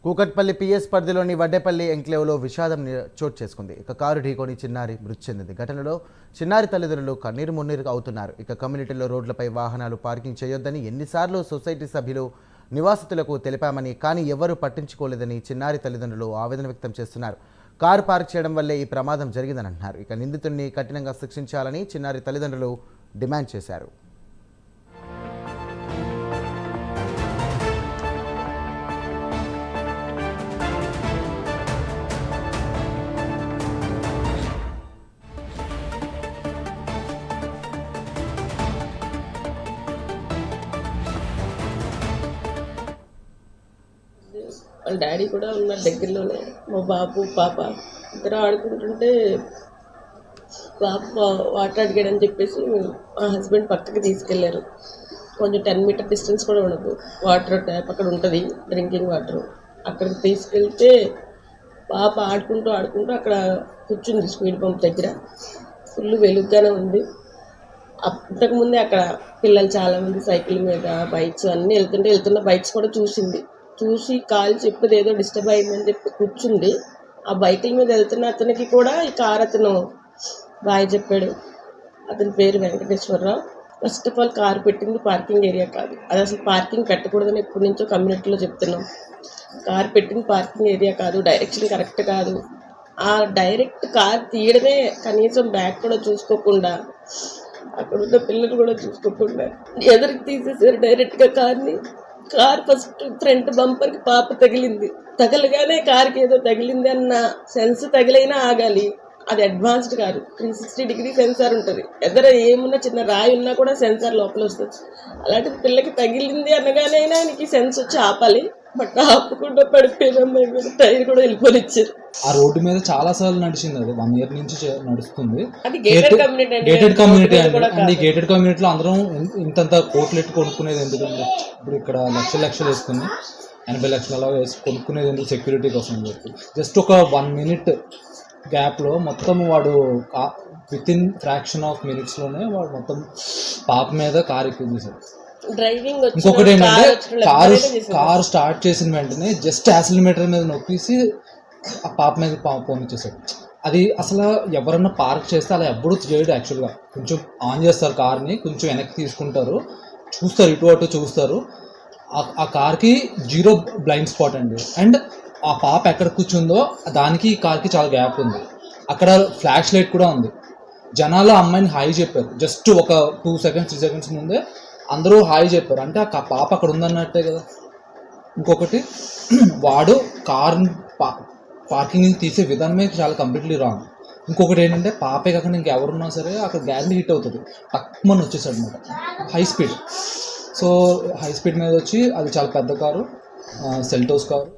Kukatpally PS పరిధిలోని వడ్డేపల్లి ఎంక్లేవ్లో విషాదం చోటు చేసుకుంది. ఇక కారు ఢీకొని చిన్నారి మృతి చెందింది. ఘటనలో చిన్నారి తల్లిదండ్రులు కన్నీరు మున్నీరు అవుతున్నారు. ఇక కమ్యూనిటీలో రోడ్లపై వాహనాలు పార్కింగ్ చేయొద్దని ఎన్నిసార్లు సొసైటీ సభ్యులు నివాసితులకు తెలిపామని కానీ ఎవరూ పట్టించుకోలేదని చిన్నారి తల్లిదండ్రులు ఆవేదన వ్యక్తం చేస్తున్నారు. కారు పార్క్ చేయడం వల్లే ఈ ప్రమాదం జరిగిందని అంటున్నారు. ఇక నిందితుడిని కఠినంగా శిక్షించాలని చిన్నారి తల్లిదండ్రులు డిమాండ్ చేశారు. వాళ్ళ డాడీ కూడా ఉన్నారు దగ్గరలోనే. మా బాబు పాప ఇద్దరు ఆడుకుంటుంటే పాప వాటర్ అడిగాడని చెప్పేసి మా హస్బెండ్ పక్కకి తీసుకెళ్లారు. కొంచెం 10 మీటర్ డిస్టెన్స్ కూడా ఉండదు, వాటర్ ట్యాప్ అక్కడ ఉంటుంది, డ్రింకింగ్ వాటర్. అక్కడికి తీసుకెళ్తే పాప ఆడుకుంటూ అక్కడ కూర్చుంది స్పీడ్ పంప్ దగ్గర. ఫుల్ వెలుగ్గానే ఉంది. అంతకుముందే అక్కడ పిల్లలు చాలామంది సైకిల్ మీద బైక్స్ అన్నీ వెళ్తున్న బైక్స్ కూడా చూసి కాలు చెప్పేది ఏదో డిస్టర్బ్ అయిందని చెప్పి కూర్చుంది. ఆ బైకుల మీద వెళ్తున్న అతనికి కూడా ఈ కారు అతను బాయ్ చెప్పాడు. అతని పేరు Venkateswararao. First of all car పెట్టింది పార్కింగ్ ఏరియా కాదు, అది అసలు పార్కింగ్ పెట్టకూడదని ఎప్పటి నుంచో కమ్యూనిటీలో చెప్తున్నాం. కారు పెట్టింది పార్కింగ్ ఏరియా కాదు, డైరెక్షన్ కరెక్ట్ కాదు. ఆ డైరెక్ట్ కారు తీయడమే కనీసం బ్యాక్ కూడా చూసుకోకుండా, అక్కడ ఉన్న పిల్లలు కూడా చూసుకోకుండా ఎదురికి తీసేసారు డైరెక్ట్గా కార్ని. కార్ ఫస్ట్ ఫ్రంట్ బంపర్కి పాప తగిలింది. తగలగానే కార్కి ఏదో తగిలింది అన్న సెన్స్ తగిలైనా ఆగాలి. అది అడ్వాన్స్డ్ కారు, 360 డిగ్రీ సెన్సార్ ఉంటుంది. ఎదర ఏమున్నా చిన్న రాయి ఉన్నా కూడా సెన్సార్ లోపల వస్తుంది. అలాంటిది పిల్లకి తగిలింది అనగానే ఆయనకి సెన్స్ వచ్చి ఆపాలి. బట్ ఆపకుండా పడిపోయిన అమ్మాయి మీద టైర్ కూడా వెళ్ళిపోనిచ్చారు. ఆ రోడ్డు మీద చాలా సార్లు నడిచింది. అది 1 year నుంచి నడుస్తుంది. అది గేటెడ్ కమ్యూనిటీ అండి. గేటెడ్ కమ్యూనిటీలో అందరం ఇంతంత కోట్లు ఎట్టు కొనుక్కునేది ఎందుకంటే ఇప్పుడు ఇక్కడ లక్షలు వేసుకుని 80 లక్షలు అలా వేసి కొనుక్కునేది ఎందుకు, సెక్యూరిటీ కోసం అని చెప్పి. జస్ట్ ఒక 1 minute గ్యాప్లో మొత్తం వాడు వితిన్ ఫ్రాక్షన్ ఆఫ్ మినిట్స్లోనే వాడు మొత్తం పాప మీద కారు ఎక్కించేశాడు. ఇంకొకటి ఏంటంటే కారు స్టార్ట్ చేసిన వెంటనే జస్ట్ యాక్సిలరేటర్ మీద నొక్కేసి ఆ పాప మీద పోనిచ్చేసాడు. అది అసలు ఎవరన్నా పార్క్ చేస్తే అలా ఎప్పుడు చేయడు. యాక్చువల్గా కొంచెం ఆన్ చేస్తారు కార్ని, కొంచెం వెనక్కి తీసుకుంటారు, చూస్తారు, ఇటు అటు చూస్తారు. ఆ కార్కి 0 బ్లైండ్ స్పాట్ అండి. అండ్ ఆ పాప ఎక్కడ కూర్చుందో దానికి ఈ కార్కి చాలా గ్యాప్ ఉంది. అక్కడ ఫ్లాష్ లైట్ కూడా ఉంది. జనాలు అమ్మాయిని హాయ్ చెప్పారు. జస్ట్ ఒక 2 seconds 3 seconds ముందే అందరూ హాయ్ చెప్పారు. అంటే ఆ పాప అక్కడ ఉందన్నట్టే కదా. ఇంకొకటి వాడు కార్ పార్కింగ్ తీసే విధానమే చాలా కంప్లీట్లీ రాంగ్. ఇంకొకటి ఏంటంటే పాపే కాకుండా ఇంకెవరున్నా సరే అక్కడ గ్యారంటీ హిట్ అవుతుంది. తక్కువని వచ్చేసాడు అనమాట, high speed. So high speed మీద వచ్చి అది చాలా పెద్ద కారు, సెల్టోస్ కారు.